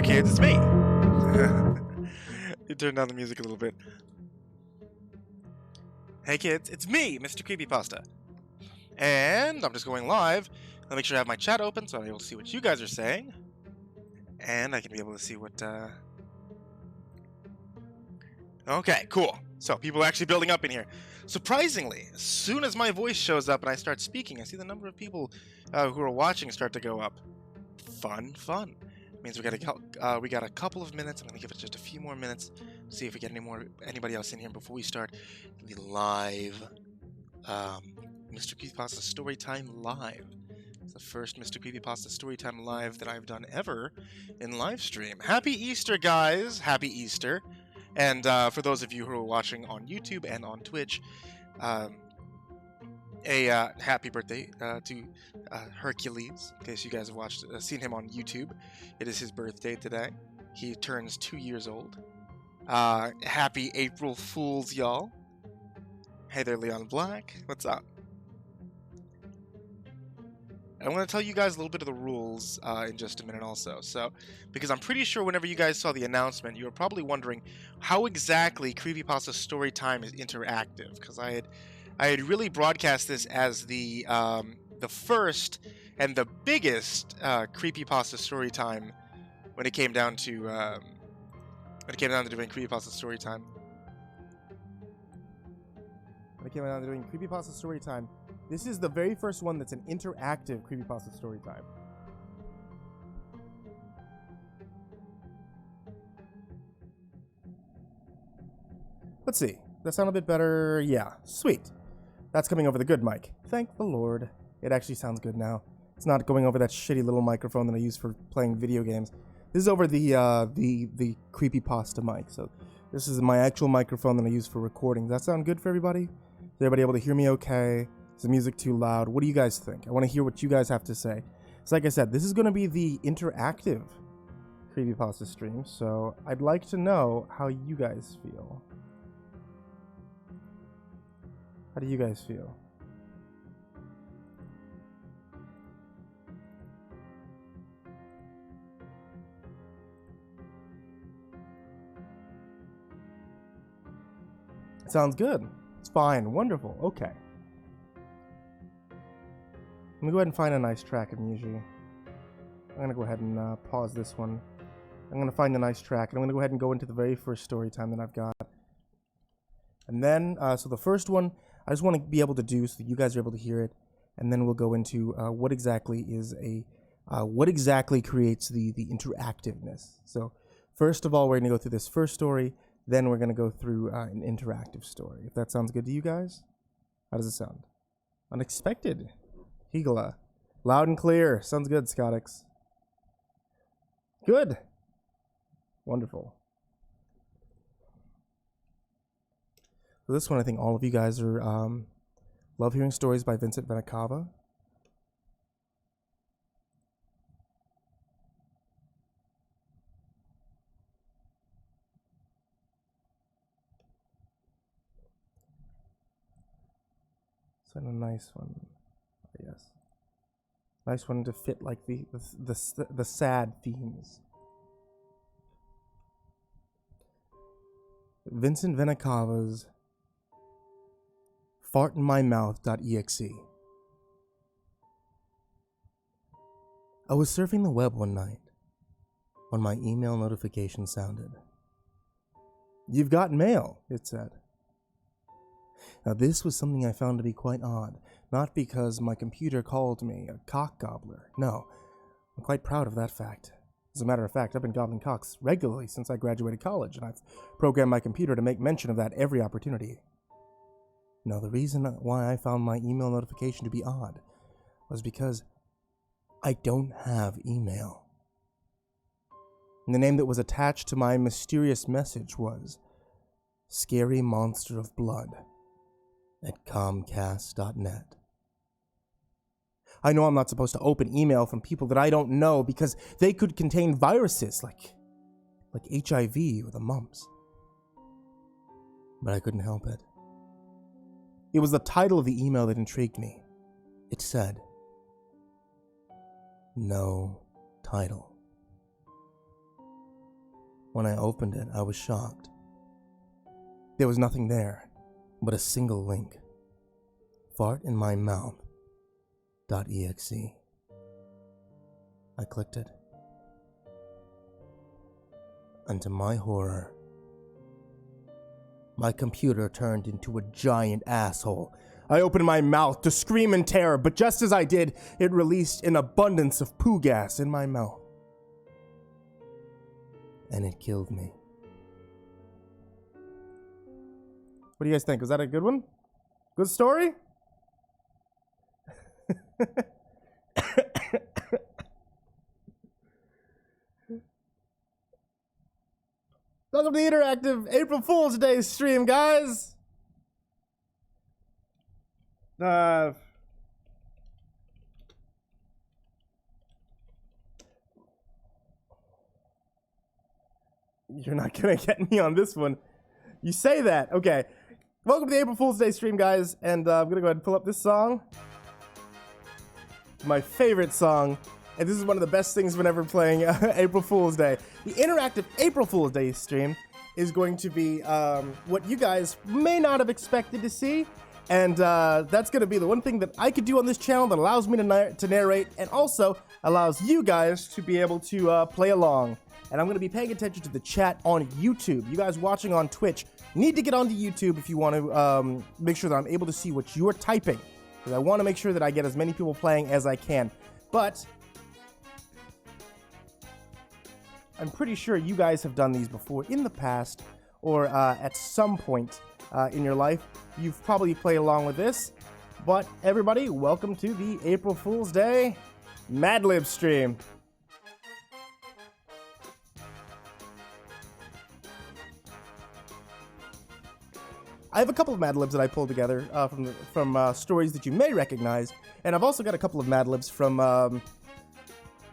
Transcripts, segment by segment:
kids, it's me. You turned down the music a little bit. Hey kids, it's me, MrCreepyPasta. And I'm just going live. I'll make sure I have my chat open so I'm able to see what you guys are saying. And I can be able to see what, Okay, cool. So, people are actually building up in here. Surprisingly, as soon as my voice shows up and I start speaking, I see the number of people who are watching start to go up. Fun. It means we got a couple of minutes. I'm gonna give it just a few more minutes to see if we get anybody else in here before we start the live Mr. Creepypasta Storytime Live. It's the first Mr. Creepypasta Storytime Live that I've done ever in live stream. Happy Easter, guys! Happy Easter! And for those of you who are watching on YouTube and on Twitch, a happy birthday to Hercules. In case you guys have seen him on YouTube, it is his birthday today. He turns 2 years old. Happy April Fools, y'all. Hey there, Leon Black. What's up? I want to tell you guys a little bit of the rules in just a minute also. So, because I'm pretty sure whenever you guys saw the announcement, you were probably wondering how exactly Creepypasta Storytime is interactive. Because I had really broadcast this as the first and the biggest Creepypasta Storytime when it came down to doing Creepypasta Storytime. When it came down to doing Creepypasta Storytime. This is the very first one that's an interactive Creepypasta Storytime. Let's see. That sound a bit better? Yeah. Sweet. That's coming over the good mic. Thank the Lord. It actually sounds good now. It's not going over that shitty little microphone that I use for playing video games. This is over the Creepypasta mic. So this is my actual microphone that I use for recording. Does that sound good for everybody? Is everybody able to hear me okay? Is the music too loud? What do you guys think? I want to hear what you guys have to say. So like I said, this is going to be the interactive Creepypasta stream, so I'd like to know how you guys feel. How do you guys feel? Sounds good. It's fine. Wonderful. Okay. Let me go ahead and find a nice track of music. I'm going to go ahead and pause this one. I'm going to find a nice track, and I'm going to go ahead and go into the very first story time that I've got. And then, so the first one, I just want to be able to do so that you guys are able to hear it, and then we'll go into what exactly creates the interactiveness. So, first of all, we're going to go through this first story, then we're going to go through an interactive story. If that sounds good to you guys? How does it sound? Unexpected. Higala. Loud and clear. Sounds good, Scottix. Good. Wonderful. So this one, I think all of you guys are love hearing stories by Vincent Venicava. It's a nice one. Yes. Nice one to fit like the sad themes. Vincent Venicava's fartinmymouth.exe. I was surfing the web one night when my email notification sounded. "You've got mail," it said. Now this was something I found to be quite odd, not because my computer called me a cock gobbler. No, I'm quite proud of that fact. As a matter of fact, I've been gobbling cocks regularly since I graduated college, and I've programmed my computer to make mention of that every opportunity. No, the reason why I found my email notification to be odd was because I don't have email. And the name that was attached to my mysterious message was Scary Monster of Blood at Comcast.net. I know I'm not supposed to open email from people that I don't know because they could contain viruses like HIV or the mumps. But I couldn't help it. It was the title of the email that intrigued me. It said, "No title." When I opened it, I was shocked. There was nothing there but a single link. fartinmymouth.exe. I clicked it. And to my horror, my computer turned into a giant asshole. I opened my mouth to scream in terror, but just as I did, it released an abundance of poo gas in my mouth. And it killed me. What do you guys think? Was that a good one? Good story? Welcome to the interactive April Fool's Day stream, guys. You're not gonna get me on this one. You say that. Okay. Welcome to the April Fool's Day stream, guys. And I'm gonna go ahead and pull up this song. My favorite song. And this is one of the best things whenever playing April Fool's Day. The interactive April Fool's Day stream is going to be what you guys may not have expected to see. And that's going to be the one thing that I could do on this channel that allows me to narrate and also allows you guys to be able to play along. And I'm going to be paying attention to the chat on YouTube. You guys watching on Twitch need to get onto YouTube if you want to make sure that I'm able to see what you're typing. Because I want to make sure that I get as many people playing as I can. But I'm pretty sure you guys have done these before in the past or at some point in your life. You've probably played along with this. But everybody, welcome to the April Fool's Day Mad Lib stream. I have a couple of Mad Libs that I pulled together from stories that you may recognize, and I've also got a couple of Mad Libs from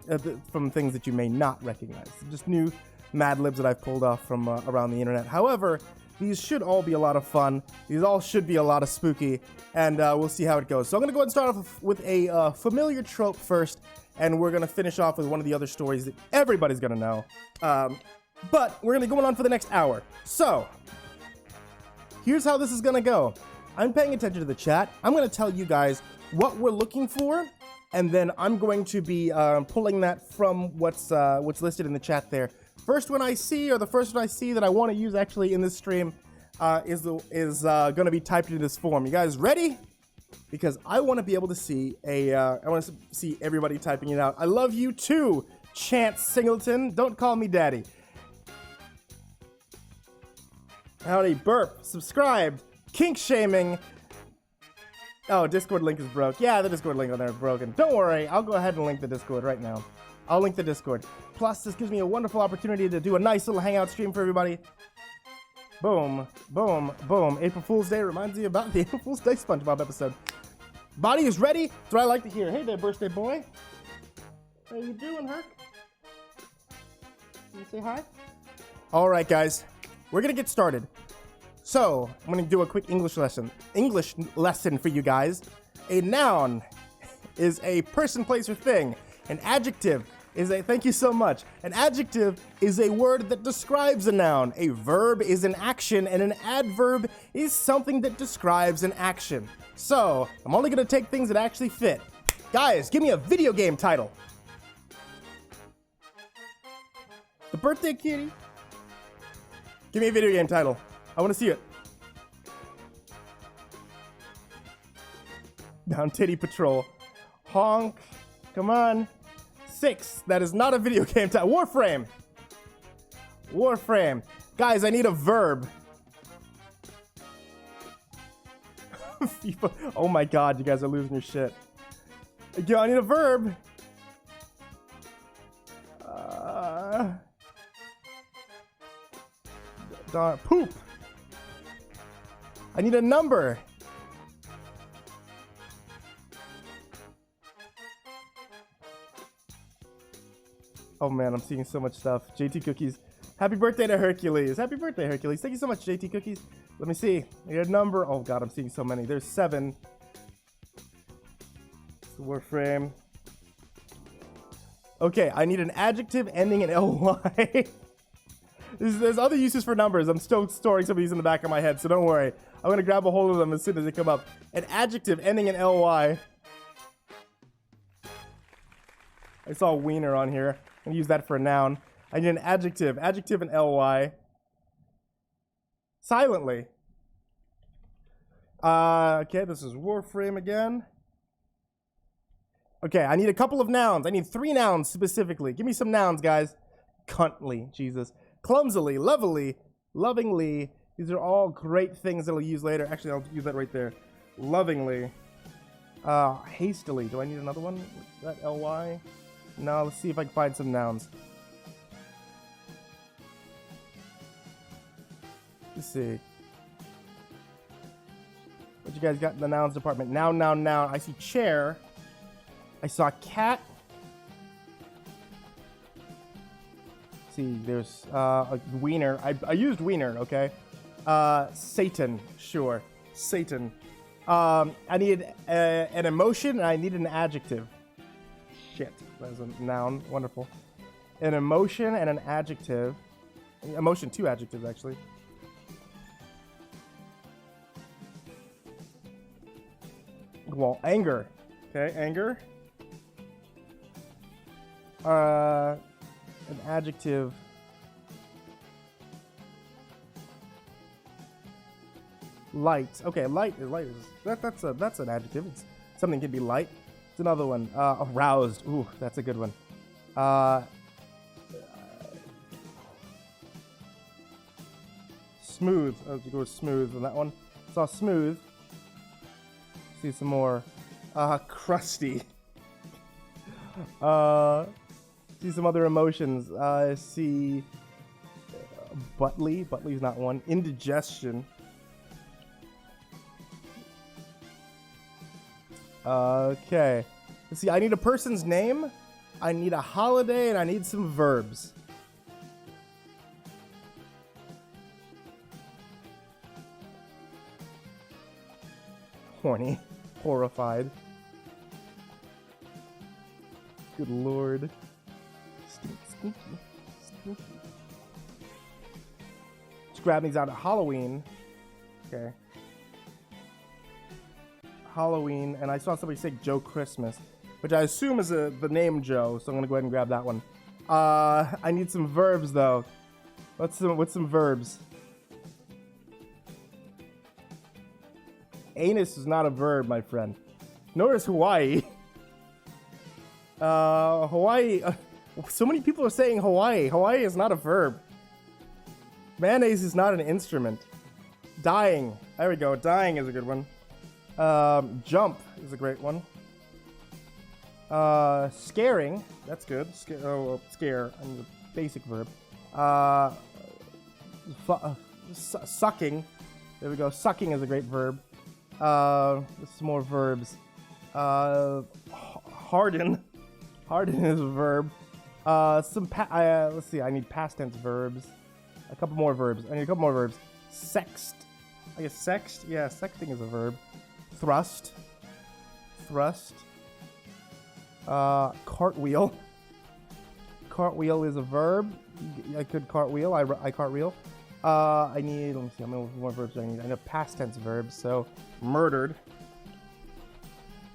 things that you may not recognize. Just new Mad Libs that I've pulled off from around the internet. However, these should all be a lot of fun. These all should be a lot of spooky, and we'll see how it goes. So I'm going to go ahead and start off with a familiar trope first, and we're going to finish off with one of the other stories that everybody's going to know. But we're going to be going on for the next hour. So here's how this is going to go. I'm paying attention to the chat. I'm going to tell you guys what we're looking for, and then I'm going to be pulling that from what's listed in the chat there. First one I see, or the first one I see that I want to use actually in this stream, is going to be typed into this form. You guys ready? Because I want to be able to see I want to see everybody typing it out. I love you too, Chance Singleton. Don't call me daddy. Howdy, burp, subscribed, kink shaming. Oh, Discord link is broke. Yeah, the Discord link on there is broken. Don't worry, I'll go ahead and link the Discord right now. I'll link the Discord. Plus, this gives me a wonderful opportunity to do a nice little hangout stream for everybody. Boom, boom, boom. April Fool's Day reminds me about the April Fool's Day SpongeBob episode. Body is ready. That's what I like to hear. Hey there, birthday boy. How you doing, Herc? Can you say hi? All right, guys. We're going to get started. So, I'm going to do a quick English lesson for you guys. A noun is a person, place, or thing. An adjective is thank you so much. An adjective is a word that describes a noun. A verb is an action, and an adverb is something that describes an action. So, I'm only going to take things that actually fit. Guys, give me a video game title. The Birthday Kitty. Give me a video game title. I want to see it. Down Titty Patrol. Honk. Come on. 6. That is not a video game title. Warframe. Warframe. Guys, I need a verb. FIFA. Oh my god, you guys are losing your shit. Yo, I need a verb. Poop. I need a number. Oh man, I'm seeing so much stuff. JT Cookies. Happy birthday to Hercules. Happy birthday, Hercules. Thank you so much, JT Cookies. Let me see. Your number. Oh god, I'm seeing so many. There's 7. Warframe. Okay, I need an adjective ending in ly. There's other uses for numbers. I'm still storing some of these in the back of my head, so don't worry. I'm gonna grab a hold of them as soon as they come up. An adjective ending in ly. I saw wiener on here. I'm gonna use that for a noun. I need an adjective. Adjective in ly. Silently. Okay, this is Warframe again. Okay, I need a couple of nouns. I need 3 nouns specifically. Give me some nouns, guys. Cuntly, Jesus. Clumsily, lovely, lovingly. These are all great things that I'll use later. Actually, I'll use that right there. Lovingly. Hastily. Do I need another one? Is that ly? No, let's see if I can find some nouns. Let's see. What you guys got in the nouns department? Noun, noun, noun. I see chair. I saw cat. See, there's a wiener. I used wiener, okay? Satan, sure. Satan. I need an emotion and I need an adjective. Shit, that is a noun. Wonderful. An emotion and an adjective. Emotion, 2 adjectives, actually. Well, anger. Okay, anger. An adjective. Light. Okay, light is that's an adjective. It's something can be light. It's another one. Aroused. Ooh, that's a good one. Smooth. Oh, you go with smooth on that one. Saw smooth. See some more. Crusty. See some other emotions. See buttly. Buttly's not one. Indigestion. Okay. Let's see. I need a person's name. I need a holiday, and I need some verbs. Horny. Horrified. Good lord. Stinky. Let's grab these out of Halloween. Okay. Halloween, and I saw somebody say Joe Christmas, which I assume is the name Joe, so I'm gonna go ahead and grab that one. I need some verbs though. What's some verbs? Anus is not a verb, my friend. Nor is Hawaii. Hawaii. So many people are saying Hawaii. Hawaii is not a verb. Mayonnaise is not an instrument. Dying. There we go. Dying is a good one. Jump is a great one. Scaring. That's good. Scare. I need a basic verb. Sucking. There we go. Sucking is a great verb. Some more verbs. Harden. Harden is a verb. Let's see. I need past tense verbs. A couple more verbs. I need a couple more verbs. Sext. I guess sext. Yeah, sexting is a verb. Thrust. Cartwheel. Cartwheel is a verb. I could cartwheel. I cartwheel. I need. Let me see. How many more verbs do I need? I know past tense verbs. So murdered.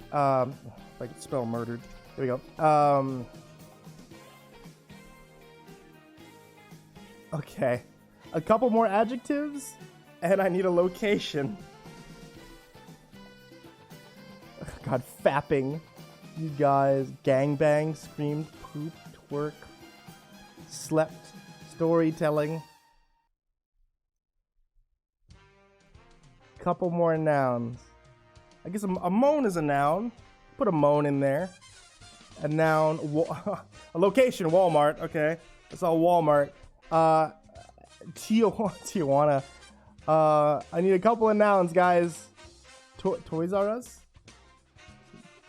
If I could spell murdered. There we go. Okay. A couple more adjectives, and I need a location. God, fapping. You guys. Gangbang, screamed, pooped, twerk, slept, storytelling. Couple more nouns. I guess a moan is a noun. Put a moan in there. A noun. A location, Walmart. Okay. That's all Walmart. Tijuana. I need a couple of nouns, guys. Toys R Us?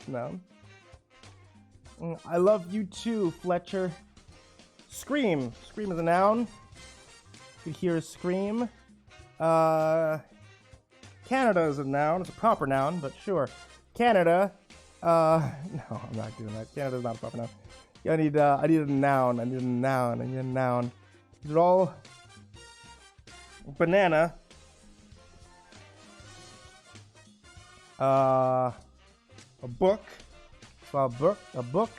Noun. I love you too, Fletcher. Scream. Scream is a noun. You hear a scream. Canada is a noun. It's a proper noun, but sure. Canada. No, I'm not doing that. Canada's not a proper noun. I need a noun. I need a noun. These are all banana. A book. So a book.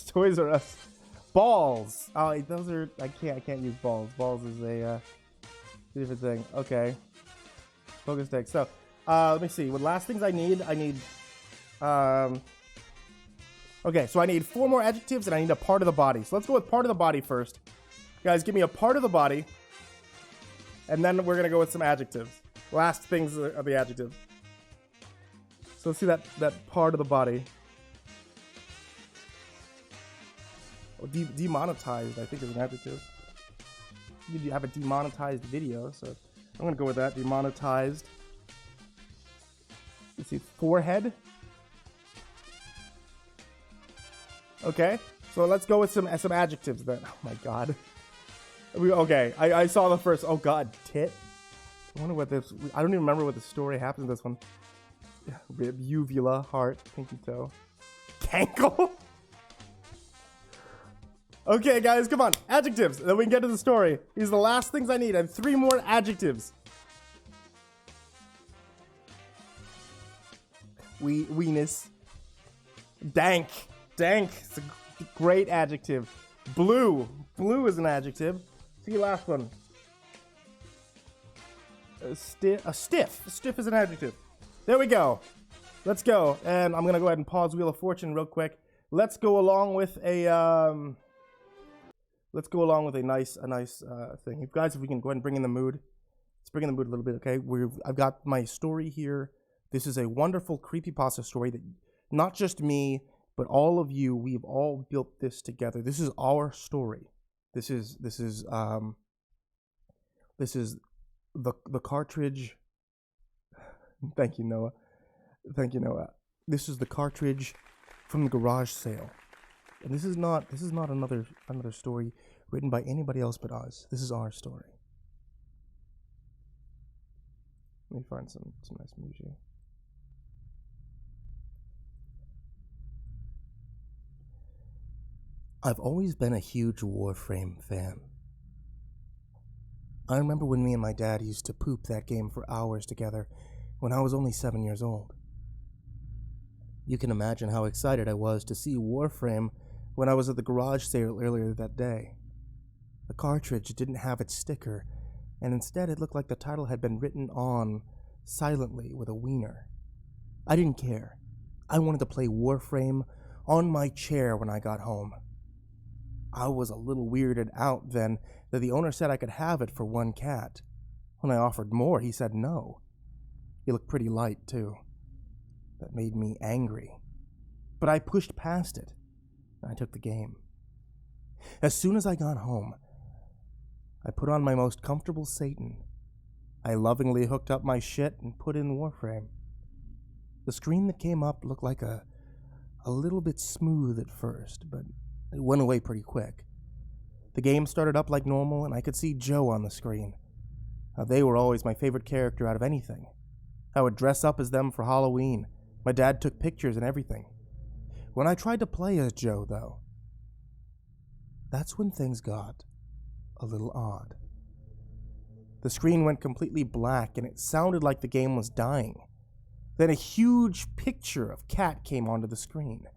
Toys R Us. Balls. Oh, those are. I can't use balls. Balls is a different thing. Okay. Focus stick. So, let me see. What last things I need? Okay, so I need 4 more adjectives and I need a part of the body. So let's go with part of the body first. Guys, give me a part of the body. And then we're going to go with some adjectives. Last things are the adjectives. So let's see that part of the body. Oh, demonetized, I think, is an adjective. You have a demonetized video, so I'm going to go with that. Demonetized. Let's see, forehead. Okay, so let's go with some adjectives then. Oh my god. Okay, I saw the first. Oh god, tit. I wonder what this. I don't even remember what the story happens in this one. Rib, uvula, heart, pinky toe, cankle. Okay, guys, come on, adjectives. Then we can get to the story. These are the last things I need. I have 3 more adjectives. Weenus. Dank. Dank. It's a great adjective. Blue. Blue is an adjective. See your last one. Stiff. Stiff is an adjective. There we go. Let's go. And I'm gonna go ahead and pause Wheel of Fortune real quick. Let's go along with a nice thing. You guys, if we can go ahead and bring in the mood. Let's bring in the mood a little bit, okay? I've got my story here. This is a wonderful creepypasta story that not just me, but all of you, we've all built this together. This is our story. This is the cartridge. Thank you, Noah. Thank you, Noah. This is the cartridge from the garage sale. And this is not another story written by anybody else but us. This is our story. Let me find some nice music. I've always been a huge Warframe fan. I remember when me and my dad used to poop that game for hours together when I was only 7 years old. You can imagine how excited I was to see Warframe when I was at the garage sale earlier that day. The cartridge didn't have its sticker, and instead it looked like the title had been written on silently with a wiener. I didn't care. I wanted to play Warframe on my chair when I got home. I was a little weirded out then that the owner said I could have it for 1 cat. When I offered more, he said no. He looked pretty light, too. That made me angry. But I pushed past it. I took the game. As soon as I got home, I put on my most comfortable Satan. I lovingly hooked up my shit and put in Warframe. The screen that came up looked like a little bit smooth at first, but it went away pretty quick. The game started up like normal, and I could see Joe on the screen. Now, they were always my favorite character out of anything. I would dress up as them for Halloween. My dad took pictures and everything. When I tried to play as Joe, though, that's when things got a little odd. The screen went completely black, and it sounded like the game was dying. Then a huge picture of Cat came onto the screen.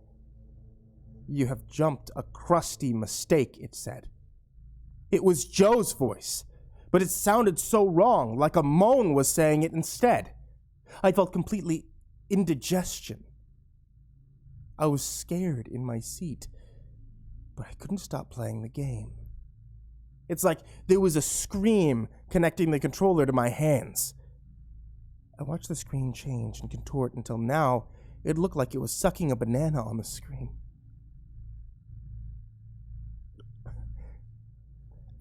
"You have jumped a crusty mistake," it said. It was Joe's voice, but it sounded so wrong, like a moan was saying it instead. I felt completely indigestion. I was scared in my seat, but I couldn't stop playing the game. It's like there was a scream connecting the controller to my hands. I watched the screen change and contort until now it looked like it was sucking a banana on the screen.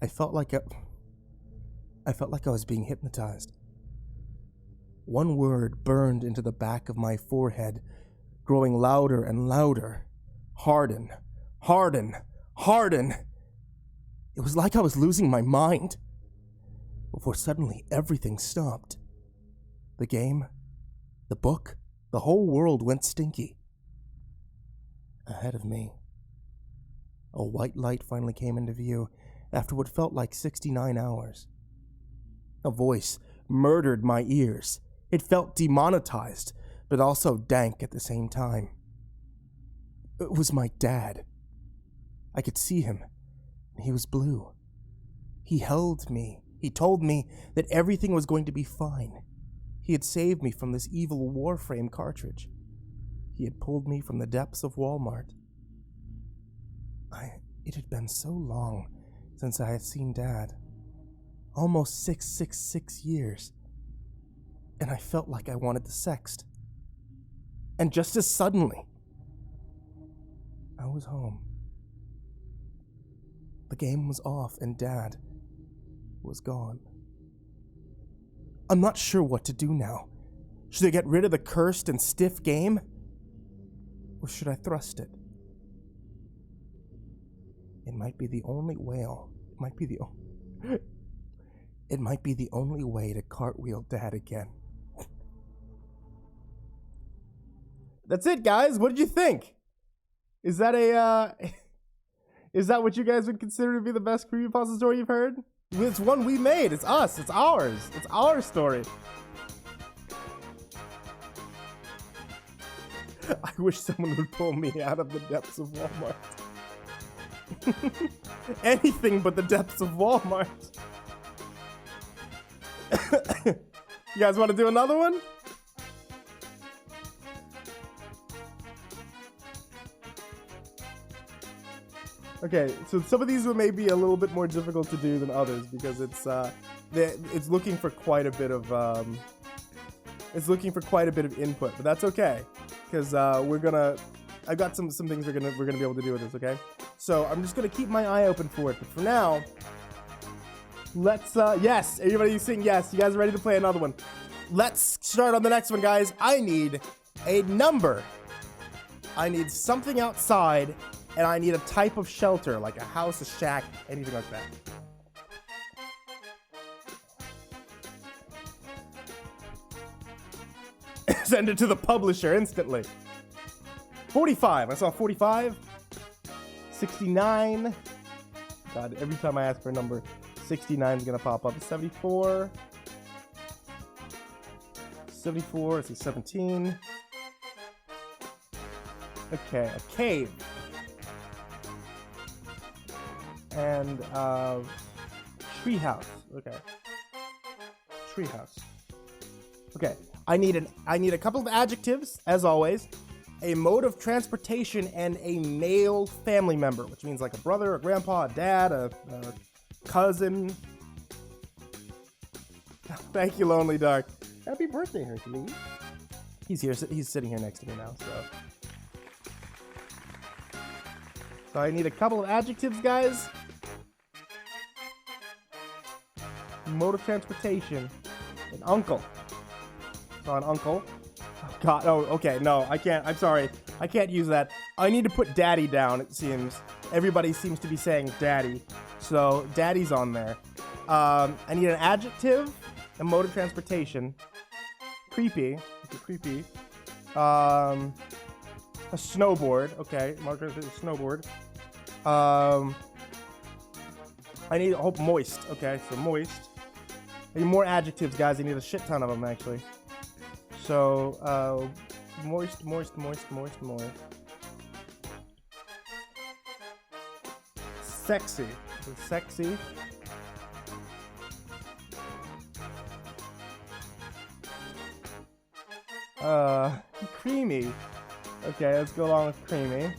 I felt like I was being hypnotized. One word burned into the back of my forehead, growing louder and louder. Harden, harden, harden. It was like I was losing my mind. Before suddenly everything stopped. The game, the book, the whole world went stinky. Ahead of me, a white light finally came into view, after what felt like 69 hours. A voice murdered my ears. It felt demonetized, but also dank at the same time. It was my dad. I could see him. He was blue. He held me. He told me that everything was going to be fine. He had saved me from this evil Warframe cartridge. He had pulled me from the depths of Walmart. It had been so long since I had seen Dad. Almost 666 years. And I felt like I wanted the sext. And just as suddenly, I was home. The game was off and Dad was gone. I'm not sure what to do now. Should I get rid of the cursed and stiff game? Or should I thrust it? It might be the only whale. It might be the only way to cartwheel Dad again. That's it, guys. What did you think? Is that what you guys would consider to be the best creepypasta story you've heard? It's one we made. It's us. It's ours. It's our story. I wish someone would pull me out of the depths of Walmart. Anything but the depths of Walmart. You guys want to do another one? Okay, so some of these may be a little bit more difficult to do than others because it's looking for quite a bit of input, but that's okay because I've got some things we're gonna be able to do with this. Okay, so I'm just gonna keep my eye open for it, but for now, let's yes, everybody saying yes. You guys are ready to play another one? Let's start on the next one, guys. I need a number. I need something outside. And I need a type of shelter, like a house, a shack, anything like that. Send it to the publisher instantly. 45. I saw 45. 69. God, every time I ask for a number, 69 is going to pop up. 74. 74. It's a 17. Okay, a cave. And treehouse. Okay. Treehouse. Okay. I need a couple of adjectives, as always. A mode of transportation and a male family member, which means like a brother, a grandpa, a dad, a cousin. Thank you, Lonely Dark. Happy birthday, Hercules. He's here. He's sitting here next to me now. So I need a couple of adjectives, guys. Mode of transportation. An uncle. So an uncle. Oh, God. Oh, okay. No, I can't. I'm sorry. I can't use that. I need to put daddy down, it seems. Everybody seems to be saying daddy. So daddy's on there. I need an adjective. A mode of transportation. Creepy. Creepy. A snowboard. Okay. Marker snowboard. I need moist. Okay, so moist. I need more adjectives, guys. I need a shit ton of them, actually. So, moist. Sexy. So sexy. Creamy. Okay, let's go along with creamy.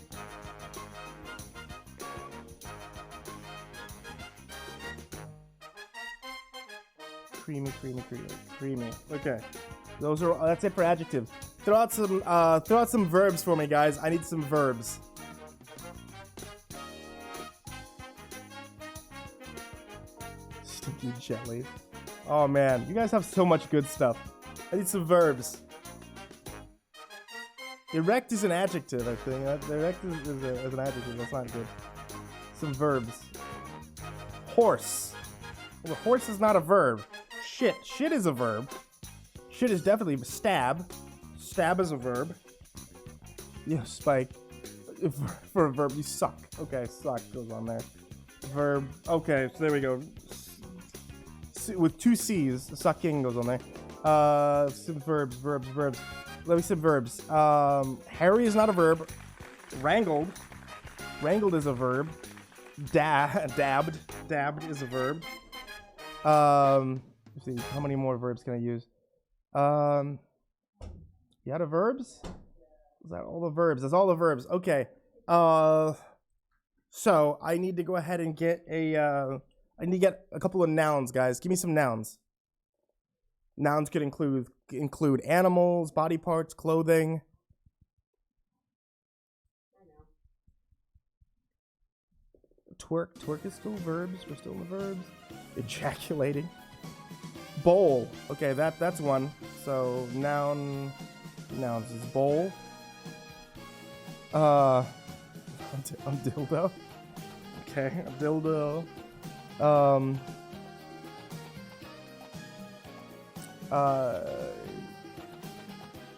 Creamy. Okay, that's it for adjectives. Throw out some verbs for me, guys. I need some verbs. Stinky jelly. Oh man, you guys have so much good stuff. I need some verbs. Erect is an adjective, I think. Erect is an adjective. That's not good. Some verbs. Horse. Well, horse is not a verb. Shit. Shit is a verb. Shit is definitely stab. Stab is a verb. Yeah, Spike. For a verb, you suck. Okay, suck goes on there. Verb. Okay, so there we go. With 2 C's, sucking goes on there. Some verbs. Let me see verbs. Harry is not a verb. Wrangled is a verb. Dabbed is a verb. Let's see, how many more verbs can I use? You out of verbs? Is that all the verbs? That's all the verbs. Okay. So I need to go ahead and get I need to get a couple of nouns, guys. Give me some nouns. Nouns could include animals, body parts, clothing. Twerk is still verbs. We're still in the verbs. Ejaculating. Bowl. Okay, that's one. So nouns is bowl. A dildo. Okay, a dildo.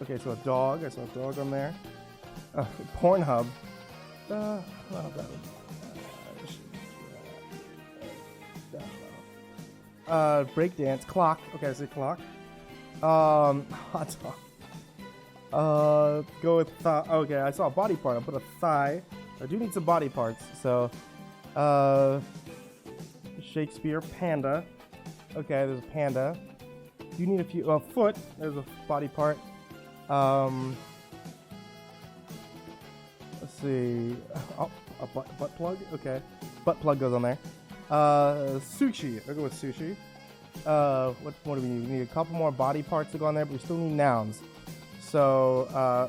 Okay, so a dog. I saw a dog on there. Pornhub. Well, that would, breakdance. Clock. Okay, I say clock. Hot dog. Go with thigh. Okay, I saw a body part. I'll put a thigh. I do need some body parts. So, Shakespeare. Panda. Okay, there's a panda. You need a few. Foot. There's a body part. Let's see. Oh, a butt plug. Okay, butt plug goes on there. Sushi. I'll go with sushi. What do we need? We need a couple more body parts to go on there, but we still need nouns. So,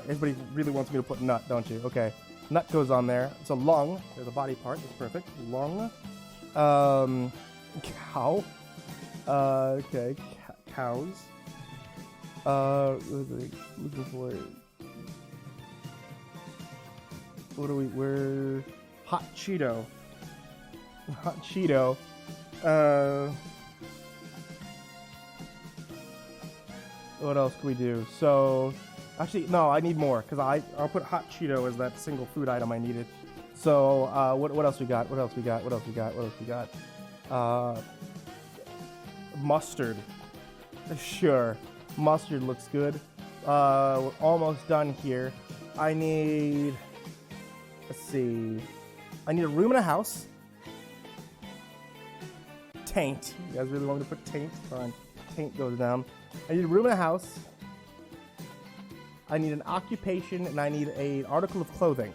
everybody really wants me to put nut, don't you? Okay. Nut goes on there. So lung. There's a body part. That's perfect. Lung. Cow. Okay. Cows. Looking for. We're hot Cheeto. Hot Cheeto. What else can we do? So, actually, no, I need more because I'll put hot Cheeto as that single food item I needed. So, what else we got? What else we got? Mustard. Sure, mustard looks good. We're almost done here. I need. Let's see. I need a room in a house. Taint. You guys really want me to put taint? Fine. Taint goes down. I need a room in a house. I need an occupation, and I need an article of clothing.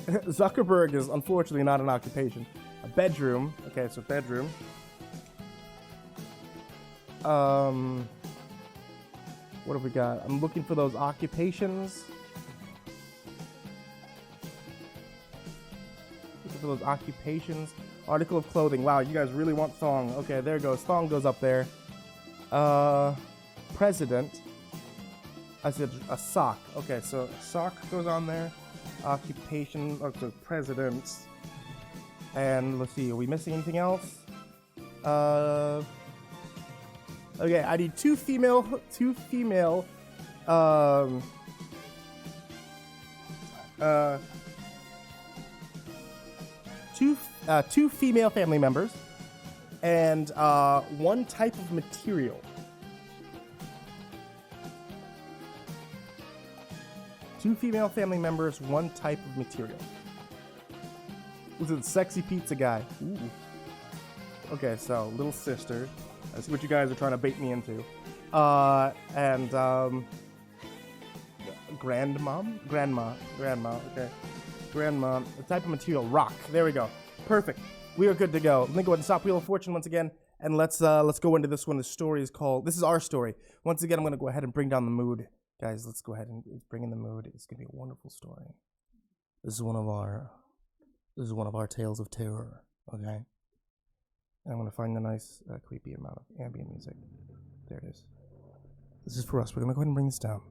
Zuckerberg is unfortunately not an occupation. A bedroom. Okay, so bedroom. What have we got? I'm looking for those occupations. Looking for those occupations. Article of clothing. Wow, you guys really want thong. Okay, there goes. Thong goes up there. President. I said a sock. Okay, so sock goes on there. Occupation. Okay, presidents. And let's see, are we missing anything else? Okay, I need two female two female family members and one type of material. Two female family members, one type of material. This is the sexy pizza guy. Ooh. Okay, so little sister. I see what you guys are trying to bait me into. And grandmom? Grandma, okay. Grandma, the type of material, rock. There we go. Perfect. We are good to go. Let me go ahead and stop Wheel of Fortune once again, and let's go into this one. The story is called, this is our story. Once again, I'm going to go ahead and bring down the mood. Guys, let's go ahead and bring in the mood. It's going to be a wonderful story. This is one of our tales of terror, okay? And I'm going to find a nice, creepy amount of ambient music. There it is. This is for us. We're going to go ahead and bring this down.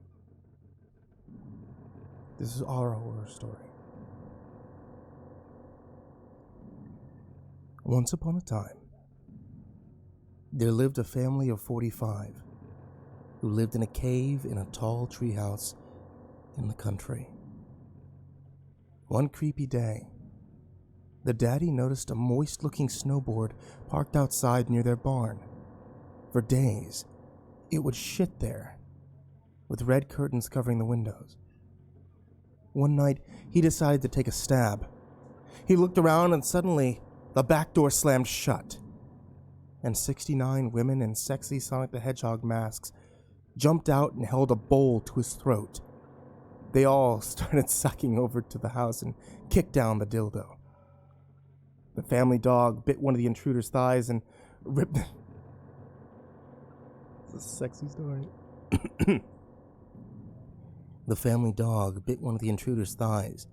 This is our horror story. Once upon a time, there lived a family of 45 who lived in a cave in a tall treehouse in the country. One creepy day, the daddy noticed a moist-looking snowboard parked outside near their barn. For days, it would shit there, with red curtains covering the windows. One night, he decided to take a stab. He looked around and suddenly, the back door slammed shut, and 69 women in sexy Sonic the Hedgehog masks jumped out and held a bowl to his throat. They all started sucking over to the house and kicked down the dildo. The family dog bit one of the intruder's thighs and ripped the... It's a sexy story. The family dog bit one of the intruder's thighs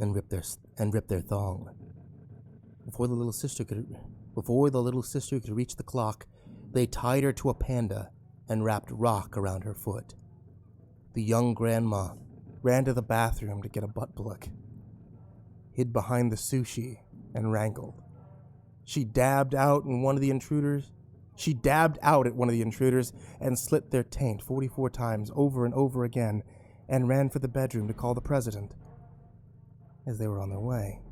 and ripped their thong. Before the little sister could reach the clock, they tied her to a panda and wrapped rock around her foot. The young grandma ran to the bathroom to get a butt plug, hid behind the sushi, and wrangled. She dabbed out at one of the intruders and slit their taint 44 times over and over again, and ran for the bedroom to call the president. As they were on their way,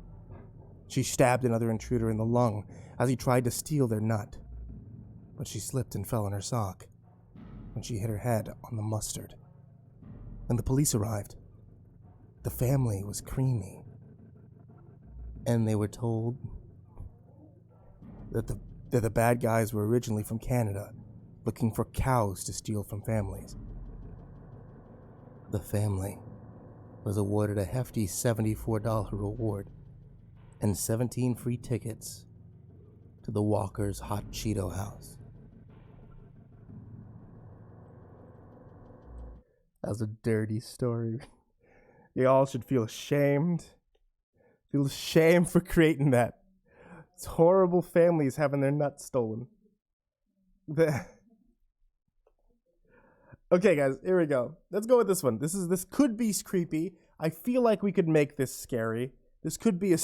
she stabbed another intruder in the lung as he tried to steal their nut, but she slipped and fell on her sock when she hit her head on the mustard. When the police arrived, the family was creamy, and they were told that the bad guys were originally from Canada, looking for cows to steal from families. The family was awarded a hefty $74 reward and 17 free tickets to the Walker's Hot Cheeto House. That's a dirty story. You all should feel ashamed. Feel ashamed for creating that. It's horrible families having their nuts stolen. Okay, guys, here we go. Let's go with this one. This could be creepy. I feel like we could make this scary. This could be a...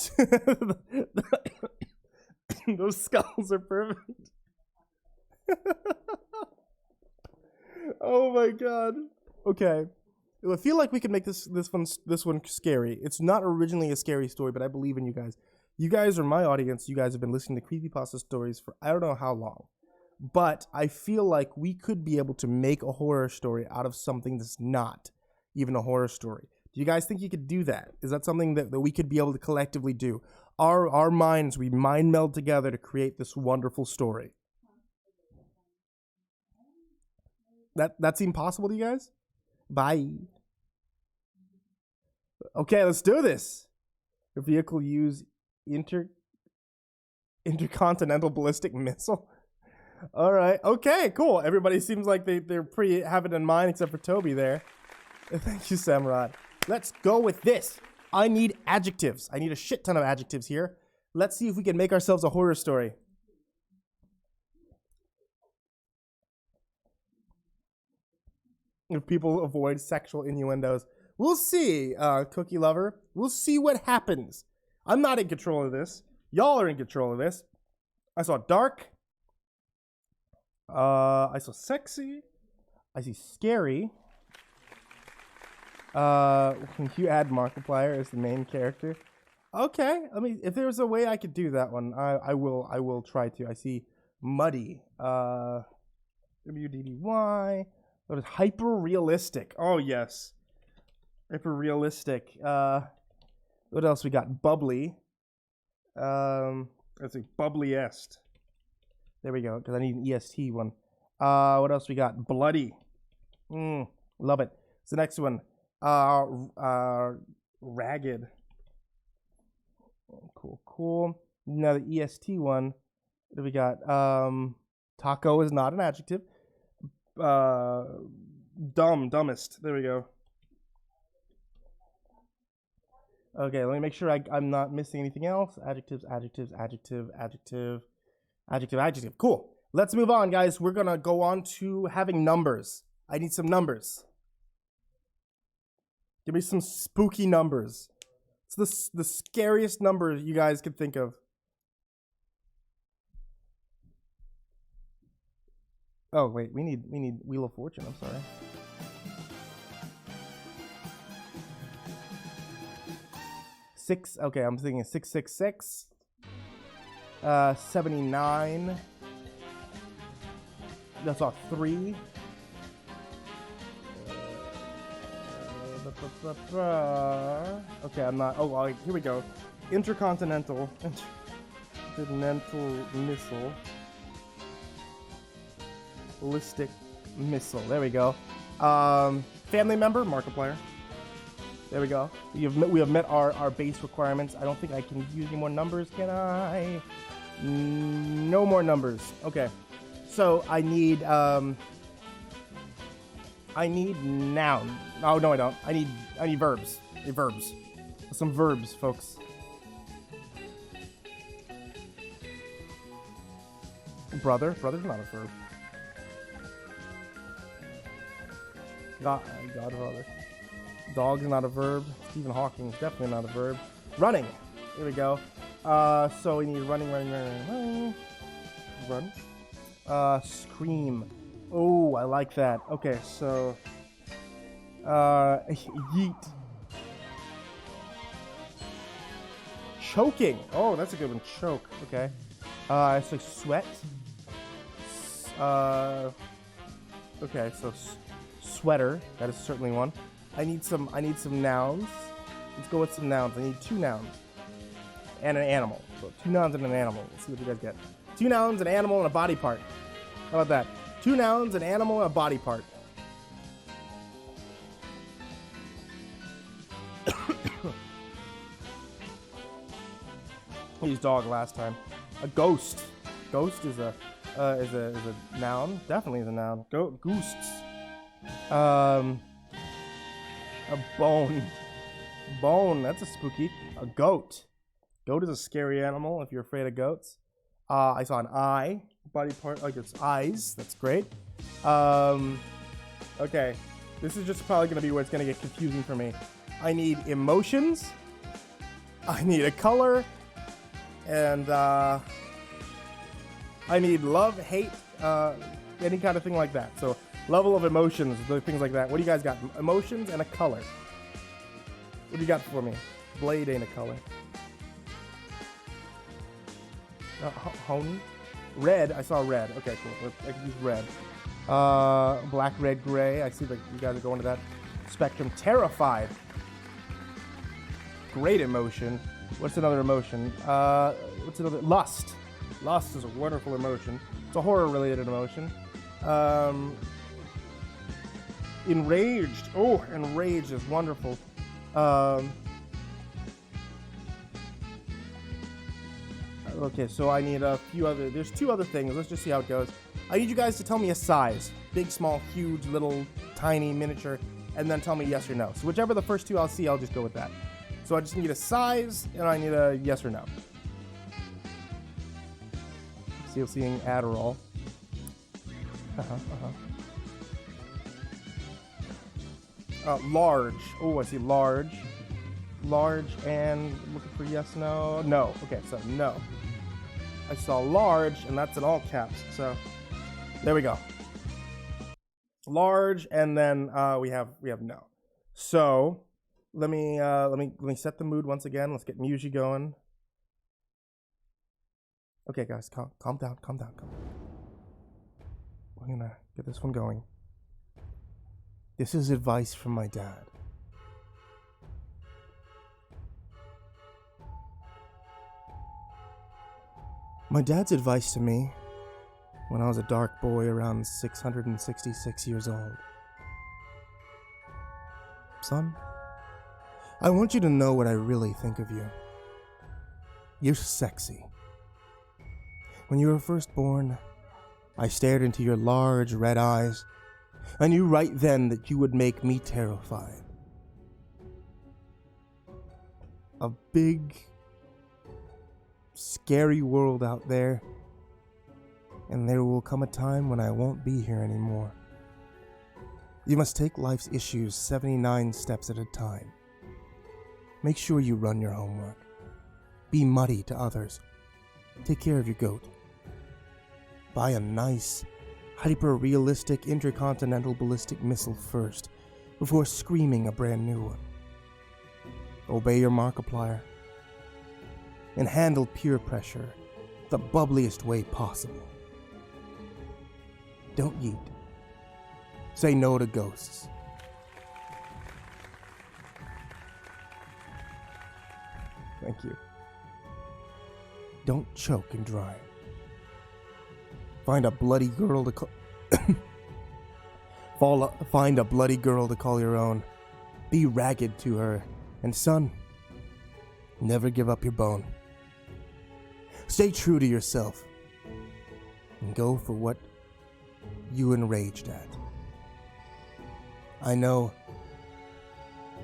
Those skulls are perfect. Oh my god. Okay. I feel like we could make this one scary. It's not originally a scary story, but I believe in you guys. You guys are my audience. You guys have been listening to creepypasta stories for I don't know how long. But I feel like we could be able to make a horror story out of something that's not even a horror story. Do you guys think you could do that? Is that something that we could be able to collectively do? Our minds, we mind meld together to create this wonderful story. That seem possible to you guys? Bye. Okay, let's do this. Your vehicle use intercontinental ballistic missile. All right. Okay, cool. Everybody seems like they're pretty have it in mind, except for Toby there. Thank you, Samrad. Let's go with this. I need adjectives. I need a shit ton of adjectives here. Let's see if we can make ourselves a horror story. If people avoid sexual innuendos. We'll see, Cookie Lover. We'll see what happens. I'm not in control of this. Y'all are in control of this. I saw dark. I saw sexy. I see scary. Can you add Markiplier as the main character? Okay, if there's a way I could do that one, I will try to. I see muddy. WDDY. That is hyper realistic. Oh yes, hyper realistic. What else we got? Bubbly. Let's see, bubbly-est. There we go, because I need an EST one. What else we got? Bloody. Love it. It's the next one. Ragged. Cool. Now the EST one. What do we got? Taco is not an adjective. Dumbest. There we go. Okay, let me make sure I'm not missing anything else. Adjective. Cool. Let's move on, guys. We're gonna go on to having numbers. I need some numbers. Give me some spooky numbers. It's the scariest number you guys could think of. Oh wait, we need Wheel of Fortune. I'm sorry. 6. Okay, I'm thinking 666. 79. That's off 3. Okay, I'm not. Oh, well, here we go. Intercontinental missile. Ballistic missile. There we go. Family member, Markiplier. There we go. We have met our base requirements. I don't think I can use any more numbers, can I? No more numbers. Okay. So I need noun. Oh no, I don't. I need verbs. Verbs. Some verbs, folks. Brother's not a verb. Godfather. Dog's not a verb. Stephen Hawking's definitely not a verb. Running. Here we go. So we need running. Run. Scream. Oh, I like that. Okay, so yeet. Choking. Oh, that's a good one. Choke. Okay. It's like sweat. Okay, so sweater. That is certainly one. I need some nouns. Let's go with some nouns. I need 2 nouns and an animal. So 2 nouns and an animal. Let's see what you guys get. 2 nouns, an animal, and a body part. How about that? 2 nouns, an animal, and a body part. I used dog last time. A ghost. Ghost is a noun. Definitely is a noun. Ghosts. A bone. Bone. That's a spooky. A goat. Goat is a scary animal if you're afraid of goats. I saw an eye. Body part. Like it's eyes. That's great. Okay. This is just probably going to be where it's going to get confusing for me. I need emotions. I need a color. And I need love, hate, any kind of thing like that. So level of emotions, things like that. What do you guys got? Emotions and a color. What do you got for me? Blade ain't a color. Honey? Red. I saw red. Okay, cool. I can use red. Black, red, gray. I see that you guys are going to that spectrum. Terrified. Great emotion. What's another emotion? What's another? Lust. Lust is a wonderful emotion. It's a horror-related emotion. Enraged. Oh, enraged is wonderful. Okay, so I need a few other... There's 2 other things. Let's just see how it goes. I need you guys to tell me a size. Big, small, huge, little, tiny, miniature, and then tell me yes or no. So whichever the first 2 I'll see, I'll just go with that. So I just need a size, and I need a yes or no. Still seeing Adderall. Large. Oh, I see large. Large and looking for yes, no. No. Okay, so no. I saw large, and that's in all caps. So there we go. Large, and then we have no. So let me set the mood once again. Let's get music going. Okay, guys, calm down. We're gonna get this one going. This is advice from my dad. My dad's advice to me when I was a dark boy around 666 years old. Son, I want you to know what I really think of you. You're sexy. When you were first born, I stared into your large red eyes. I knew right then that you would make me terrified. A big, scary world out there, and there will come a time when I won't be here anymore. You must take life's issues 79 steps at a time. Make sure you run your homework. Be muddy to others. Take care of your goat. Buy a nice, hyper-realistic intercontinental ballistic missile first, before screaming a brand new one. Obey your Markiplier. and handle peer pressure the bubbliest way possible. Don't yeet. Say no to ghosts. Thank you. Don't choke and drive. Find a bloody girl to find a bloody girl to call your own. Be ragged to her. And son, never give up your bone. Stay true to yourself. And go for what you enraged at. I know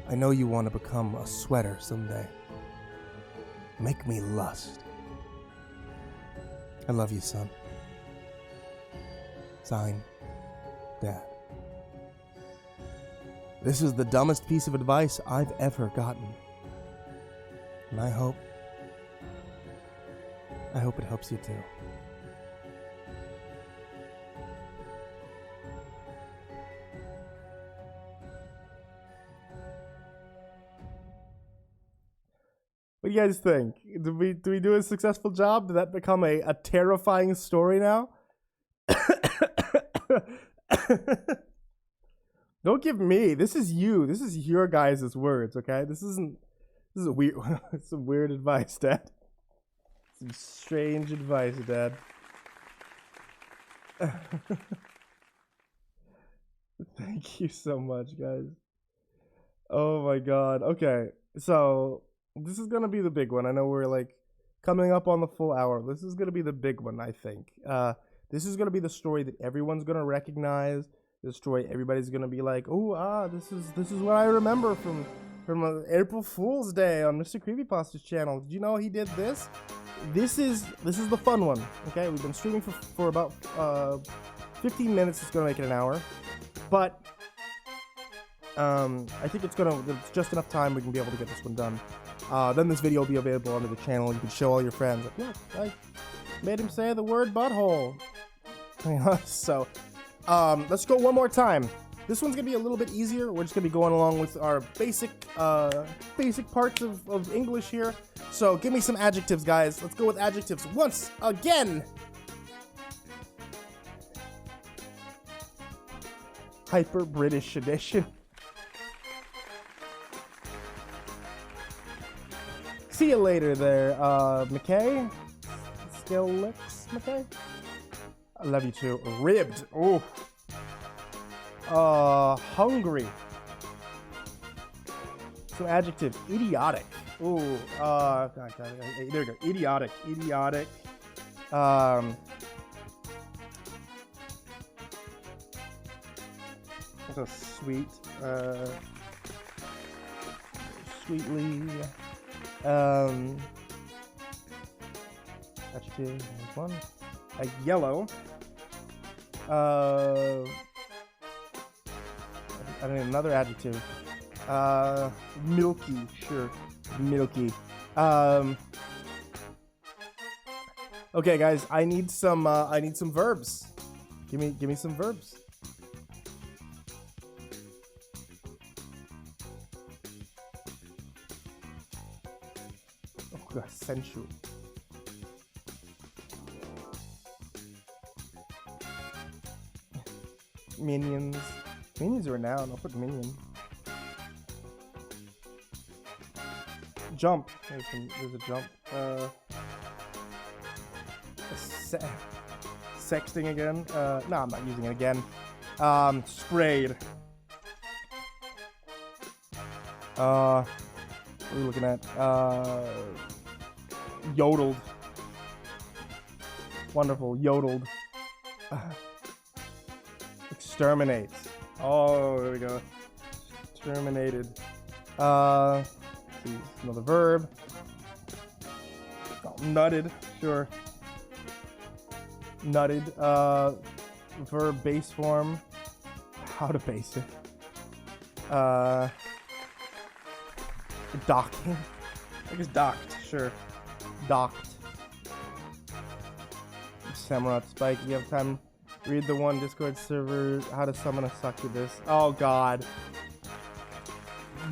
you want to become a sweater someday. Make me lust. I love you, son. Signed, Dad. This is the dumbest piece of advice I've ever gotten. And I hope it helps you too. What do you guys think? Did we do a successful job? Did that become a terrifying story now? Don't give me. This is you. This is your guys' words, okay? This is a weird some weird advice, Dad. Some strange advice, Dad. Thank you so much, guys. Oh my god. Okay. So this is gonna be the big one. I know we're like coming up on the full hour. This is gonna be the big one, I think. This is gonna be the story that everyone's gonna recognize. The story everybody's gonna be like, oh, this is what I remember from April Fool's Day on MrCreepyPasta's channel. Did you know he did this? This is the fun one. Okay, we've been streaming for about 15 minutes. It's gonna make it an hour, but I think it's just enough time we can be able to get this one done. Then this video will be available onto the channel. You can show all your friends. Like, look, I made him say the word butthole. So, let's go one more time. This one's gonna be a little bit easier. We're just gonna be going along with our basic parts of English here. So give me some adjectives, guys. Let's go with adjectives once again. Hyper British edition. See you later there, McKay. Skillix, McKay. I love you too. Ribbed. Oh. Hungry. Some adjectives. Idiotic. Ooh. God, there we go. Idiotic. Idiotic. That's a sweet. Sweetly. Adjective. One. A yellow. I need another adjective. Milky, sure. Milky. Okay, guys, I need some verbs. Give me some verbs. Oh god, sensual. Minions. Minions are a noun. I'll put minion. Jump. There's a jump. Sexting again. No, I'm not using it again. Sprayed. What are we looking at? Yodeled. Wonderful. Yodeled. Exterminate. Oh, there we go. Exterminated. Another verb. Oh, nutted. Sure. Nutted. Verb base form. How to base it. Docking. I guess docked. Sure. Docked. Samurai Spike. You have time. Read the one Discord server. How to summon a succubus. Oh god.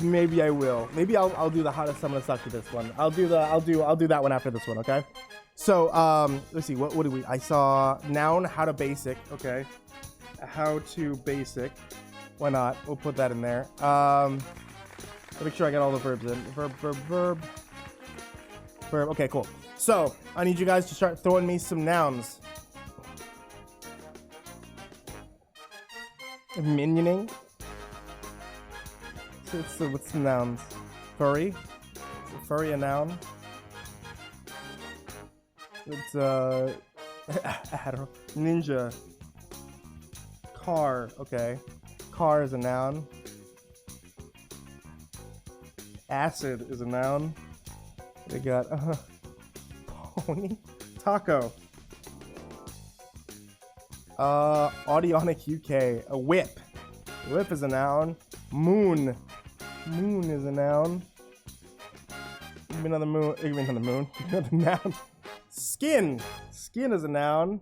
Maybe I will. Maybe I'll do the how to summon a suck to this one. I'll do that one after this one, okay? So, let's see, what do we, I saw noun, how to basic, okay? How to basic. Why not? We'll put that in there. Make sure I got all the verbs in. Verb. Okay, cool. So, I need you guys to start throwing me some nouns. Minioning. So what's the nouns? Furry. Is furry a noun? It's I don't know. Ninja. Car. Okay. Car is a noun. Acid is a noun. They got pony. Taco. Audionic UK. A whip. Whip is a noun. Moon. Moon is a noun. You've been on the moon. You've been on the moon. You've been on the noun. Skin. Skin is a noun.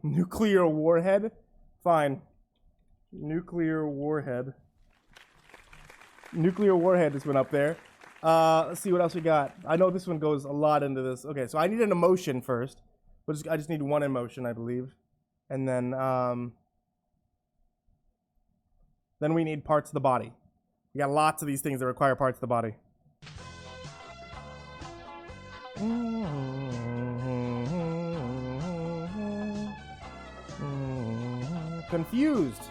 Nuclear warhead. Fine. Nuclear warhead. Nuclear warhead just went up there. Let's see what else we got. I know this one goes a lot into this. Okay, so I need an emotion first. I just need one emotion, I believe. And then we need parts of the body. We got lots of these things that require parts of the body. Confused.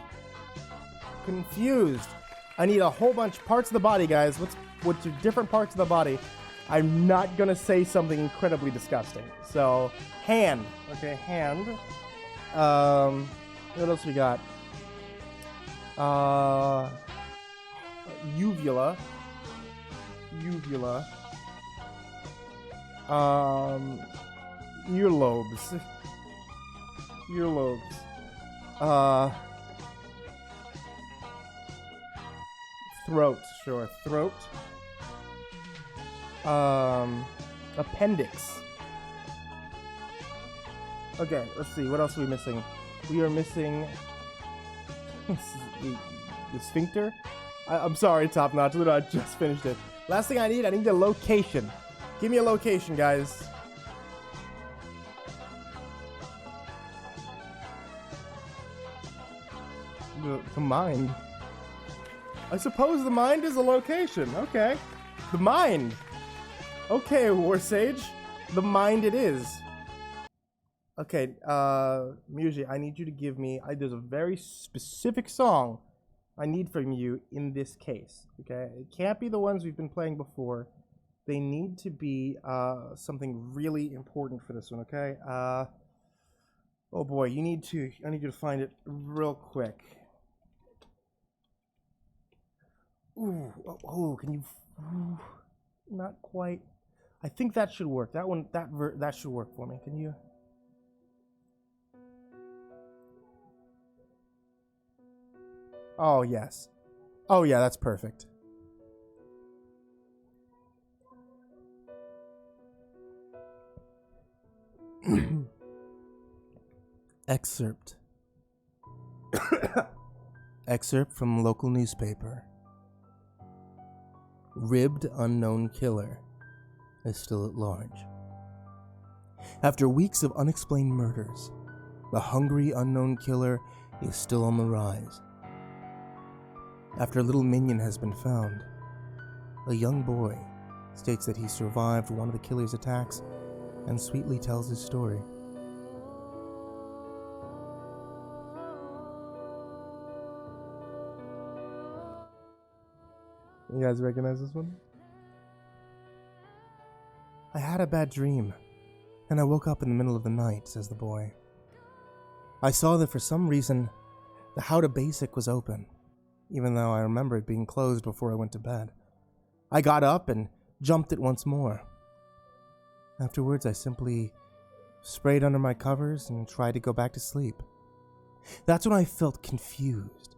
Confused. I need a whole bunch parts of the body, guys. What's your different parts of the body? I'm not gonna say something incredibly disgusting. So, hand. Okay, hand. What else we got? Uvula. Uvula. Earlobes. Earlobes. Throat, sure. Throat. Appendix. Okay, let's see. What else are we missing? We are missing the sphincter. I'm sorry, Top Notch. Literally, I just finished it. Last thing I need a location. Give me a location, guys. The mind. I suppose the mind is a location. Okay. The mind. Okay, War Sage. The mind it is. Okay, Muji, I need you to give me, there's a very specific song I need from you in this case, okay? It can't be the ones we've been playing before. They need to be something really important for this one, okay? Oh boy, I need you to find it real quick. Ooh, can you, not quite. I think that should work. That should work for me. Can you? Oh, yes. Oh, yeah, that's perfect. Excerpt. Excerpt from local newspaper. Ribbed unknown killer is still at large. After weeks of unexplained murders, the hungry unknown killer is still on the rise. After a little minion has been found, a young boy states that he survived one of the killer's attacks and sweetly tells his story. You guys recognize this one? I had a bad dream, and I woke up in the middle of the night, says the boy. I saw that for some reason, the How to Basic was open, even though I remember it being closed before I went to bed. I got up and jumped it once more. Afterwards, I simply sprayed under my covers and tried to go back to sleep. That's when I felt confused,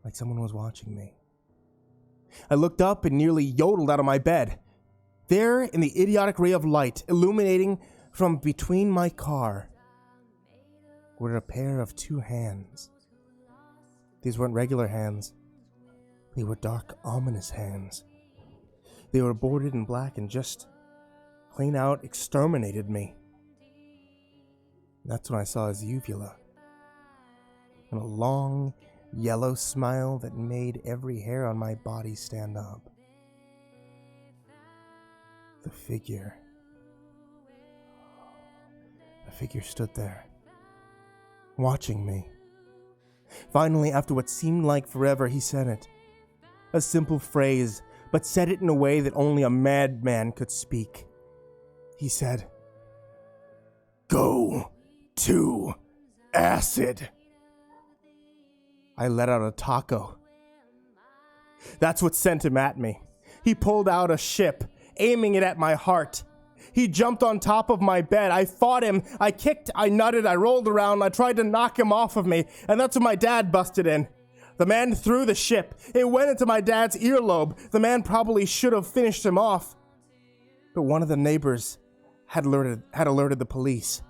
like someone was watching me. I looked up and nearly yodeled out of my bed. There, in the idiotic ray of light illuminating from between my car, were a pair of two hands. These weren't regular hands, They were dark, ominous hands. They were bordered in black and just plain out exterminated me. That's when I saw his uvula. And a long, yellow smile that made every hair on my body stand up. The figure stood there, watching me. Finally, after what seemed like forever, he said it. A simple phrase, but said it in a way that only a madman could speak. He said, "Go to acid." I let out a taco. That's what sent him at me. He pulled out a ship, aiming it at my heart. He jumped on top of my bed. I fought him. I kicked, I nutted, I rolled around. I tried to knock him off of me, and that's when my dad busted in. The man threw the ship. It went into my dad's earlobe. The man probably should have finished him off. But one of the neighbors had alerted the police.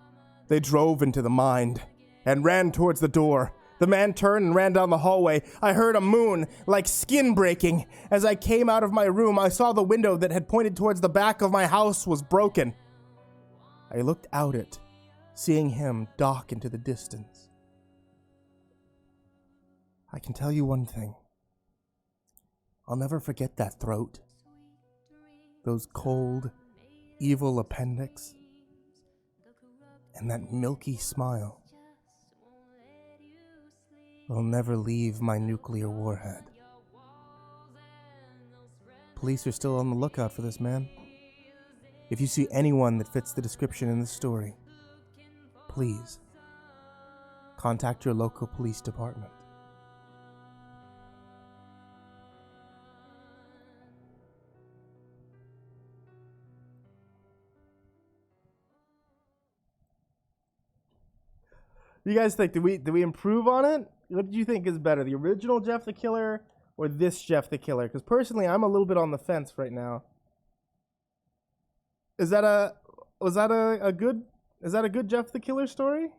They drove into the mine and ran towards the door. The man turned and ran down the hallway. I heard a moan, like skin breaking. As I came out of my room, I saw the window that had pointed towards the back of my house was broken. I looked out it, seeing him dock into the distance. I can tell you one thing. I'll never forget that throat. Those cold, evil appendix. And that milky smile. Will never leave my nuclear warhead. Police are still on the lookout for this man. If you see anyone that fits the description in this story, please contact your local police department. You guys think, did we improve on it? What do you think is better, the original Jeff the Killer or this Jeff the Killer? Because personally, I'm a little bit on the fence right now. Was that a good Jeff the Killer story?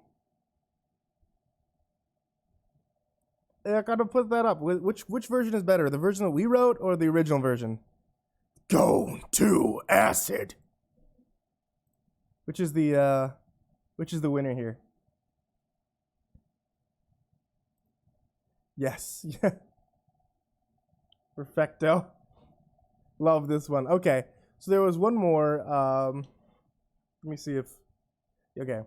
Yeah, I gotta put that up. Which version is better, the version that we wrote or the original version? Go to acid. Which is the winner here? Yes. Perfecto. Love this one. Okay. So there was one more. Let me see if. Okay.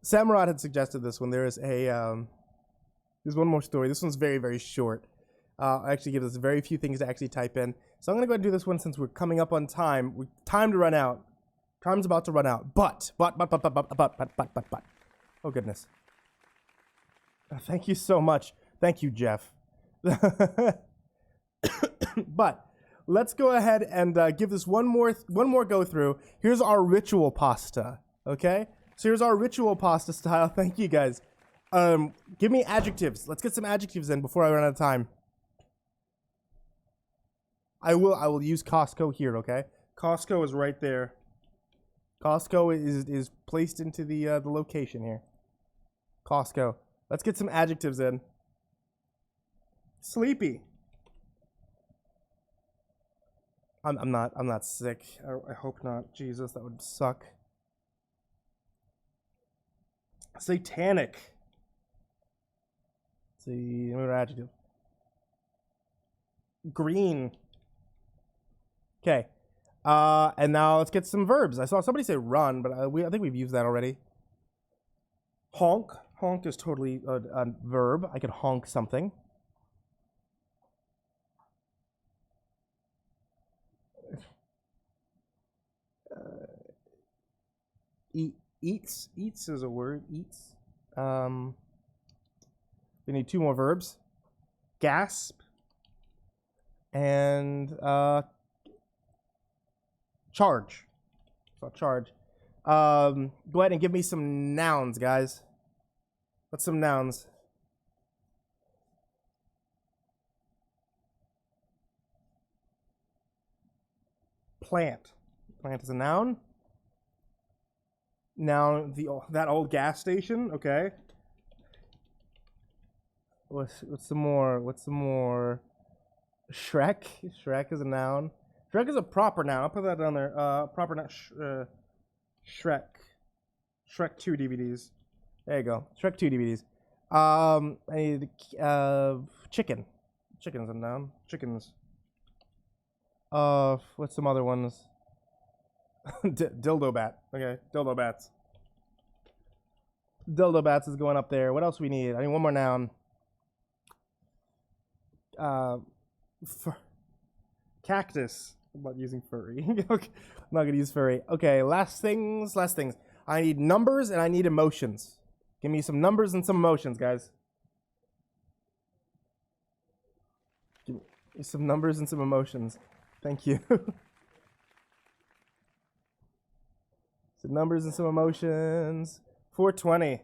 Samurad had suggested this one. There's one more story. This one's very, very short. Actually gives us very few things to actually type in. So I'm going to go ahead and do this one since we're coming up on time. Time to run out. Time's about to run out. But. Oh, goodness. Thank you so much. Thank you, Jeff. But let's go ahead and give this one more go through. Here's our ritual pasta. Okay, so here's our ritual pasta style. Thank you, guys. Give me adjectives. Let's get some adjectives in before I run out of time. I will use Costco here. Okay, Costco is right there. Costco is placed into the location here. Costco. Let's get some adjectives in. Sleepy. I'm not sick. I hope not. Jesus, that would suck. Satanic. Let's see, another adjective. Green. Okay. And now let's get some verbs. I saw somebody say run, but I think we've used that already. Honk. Honk is totally a verb. I could honk something. Eats is a word. Eats. We need two more verbs. Gasp and charge. So charge. Go ahead and give me some nouns, guys. What's some nouns? Plant. Plant is a noun. Now that old gas station. Okay. What's some more? Shrek. Shrek is a noun. Shrek is a proper noun. I'll put that down there. Proper noun. Shrek. Shrek 2 DVDs. There you go. Shrek 2 DVDs. I need chicken. Chicken's a noun. Chickens. What's some other ones? Dildo bat. Okay, dildo bats. Dildo bats is going up there. What else we need? I need one more noun. Cactus. I'm not using furry. Okay. I'm not gonna use furry. Okay, last things. I need numbers and I need emotions. Give me some numbers and some emotions, guys. Give me some numbers and some emotions. Thank you. Some numbers and some emotions. 420.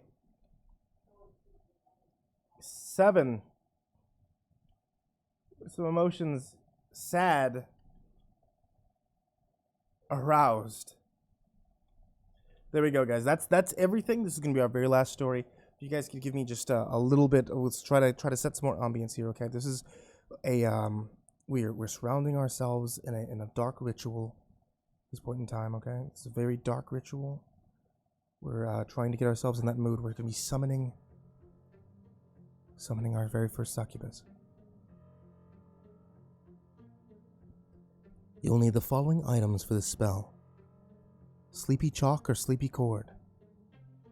7. Some emotions. Sad. Aroused. There we go, guys. That's everything. This is gonna be our very last story. If you guys could give me just a little bit, let's try to set some more ambience here. Okay, this is a we're surrounding ourselves in a dark ritual at this point in time. Okay, it's a very dark ritual. We're trying to get ourselves in that mood. We're gonna be summoning our very first succubus. You'll need the following items for this spell: sleepy chalk or sleepy cord,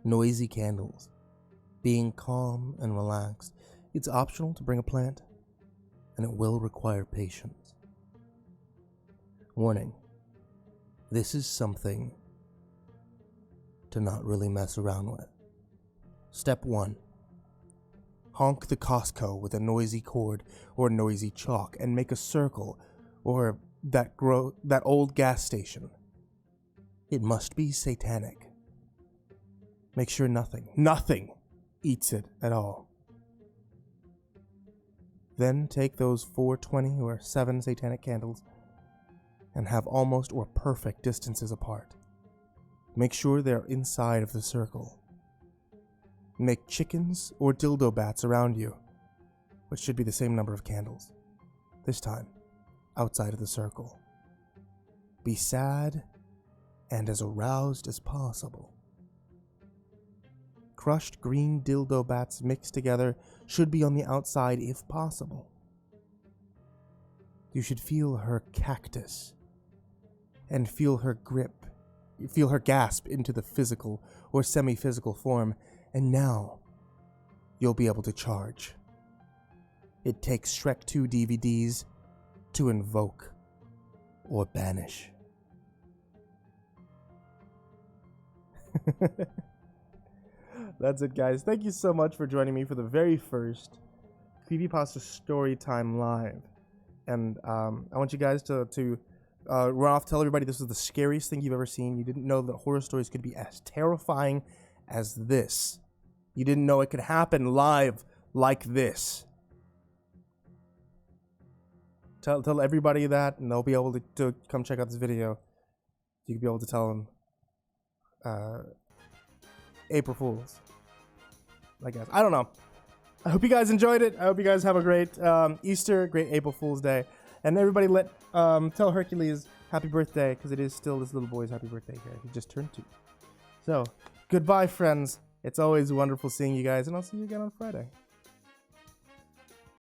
noisy candles, being calm and relaxed. It's optional to bring a plant, and it will require patience. Warning: this is something to not really mess around with. Step 1. Honk the Costco with a noisy cord or noisy chalk and make a circle, or that old gas station. It must be satanic. Make sure nothing eats it at all. Then take those 420 or 7 satanic candles and have almost or perfect distances apart. Make sure they're inside of the circle. Make chickens or dildo bats around you, which should be the same number of candles. This time, outside of the circle. Be sad and as aroused as possible. Crushed green dildo bats mixed together should be on the outside if possible. You should feel her cactus and feel her grip. You feel her gasp into the physical or semi-physical form, and now you'll be able to charge. It takes Shrek 2 DVDs to invoke or banish. That's it, guys. Thank you so much for joining me for the very first Creepypasta Storytime Live. And I want you guys to run off, tell everybody this is the scariest thing you've ever seen. You didn't know that horror stories could be as terrifying as this. You didn't know it could happen live like this. Tell everybody that, and they'll be able to come check out this video. You can be able to tell them April Fools, I guess. I don't know. I hope you guys enjoyed it. I hope you guys have a great Easter, great April Fool's Day. And everybody tell Hercules happy birthday, because it is still this little boy's happy birthday here. He just turned 2. So, goodbye, friends. It's always wonderful seeing you guys, and I'll see you again on Friday.